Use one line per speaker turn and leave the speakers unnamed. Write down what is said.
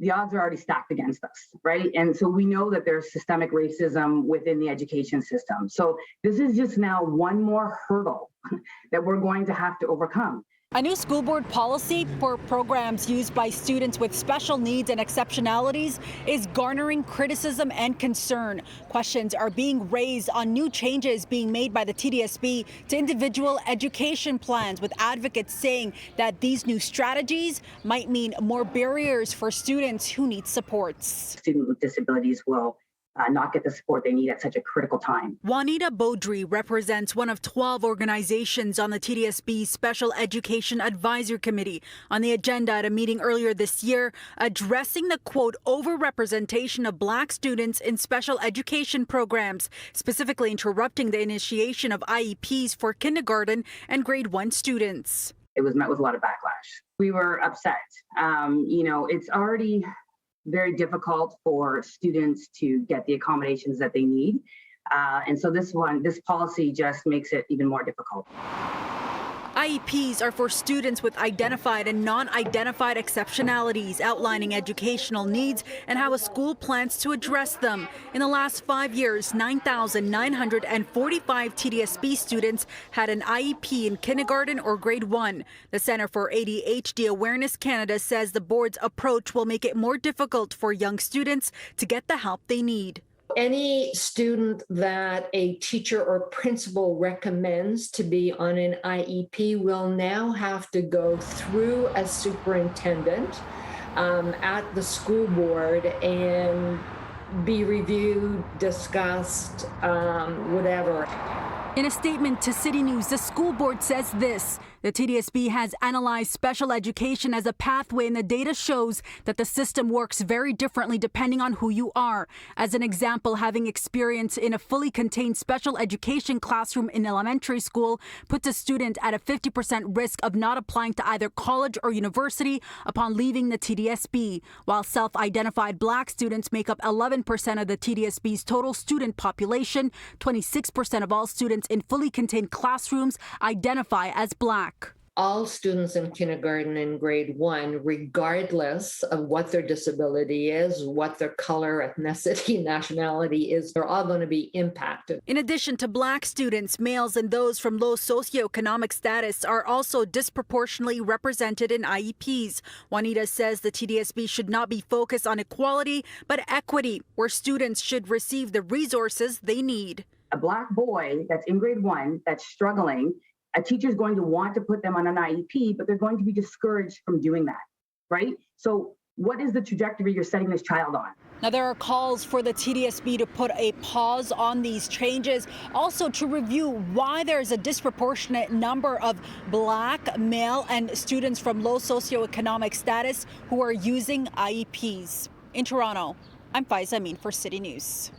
the odds are already stacked against us, right? And so we know that there's systemic racism within the education system. So this is just now one more hurdle that we're going to have to overcome.
A new school board policy for programs used by students with special needs and exceptionalities is garnering criticism and concern. Questions are being raised on new changes being made by the TDSB to individual education plans, with advocates saying that these new strategies might mean more barriers for students who need supports.
Students with disabilities will not get the support they need at such a critical time.
Juanita Beaudry represents one of 12 organizations on the TDSB Special Education Advisory Committee. On the agenda at a meeting earlier this year, addressing the, quote, overrepresentation of Black students in special education programs, specifically interrupting the initiation of IEPs for kindergarten and grade 1 students.
It was met with a lot of backlash. We were upset. It's already very difficult for students to get the accommodations that they need. And so this policy just makes it even more difficult.
IEPs are for students with identified and non-identified exceptionalities, outlining educational needs and how a school plans to address them. In the last 5 years, 9,945 TDSB students had an IEP in kindergarten or grade 1. The Center for ADHD Awareness Canada says the board's approach will make it more difficult for young students to get the help they need.
Any student that a teacher or principal recommends to be on an IEP will now have to go through a superintendent at the school board and be reviewed, discussed, whatever.
In a statement to CityNews, the school board says this: the TDSB has analyzed special education as a pathway, and the data shows that the system works very differently depending on who you are. As an example, having experience in a fully contained special education classroom in elementary school puts a student at a 50% risk of not applying to either college or university upon leaving the TDSB, while self-identified Black students make up 11% of the TDSB's total student population. 26% of all students in fully contained classrooms identify as Black.
All students in kindergarten and grade 1, regardless of what their disability is, what their color, ethnicity, nationality is, they're all going to be impacted.
In addition to Black students, males and those from low socioeconomic status are also disproportionately represented in IEPs. Juanita says the TDSB should not be focused on equality, but equity, where students should receive the resources they need.
A Black boy that's in grade 1 that's struggling, a teacher is going to want to put them on an IEP, but they're going to be discouraged from doing that, right? So what is the trajectory you're setting this child on?
Now, there are calls for the TDSB to put a pause on these changes, also to review why there's a disproportionate number of Black, male, and students from low socioeconomic status who are using IEPs. In Toronto, I'm Faiza Amin for CityNews.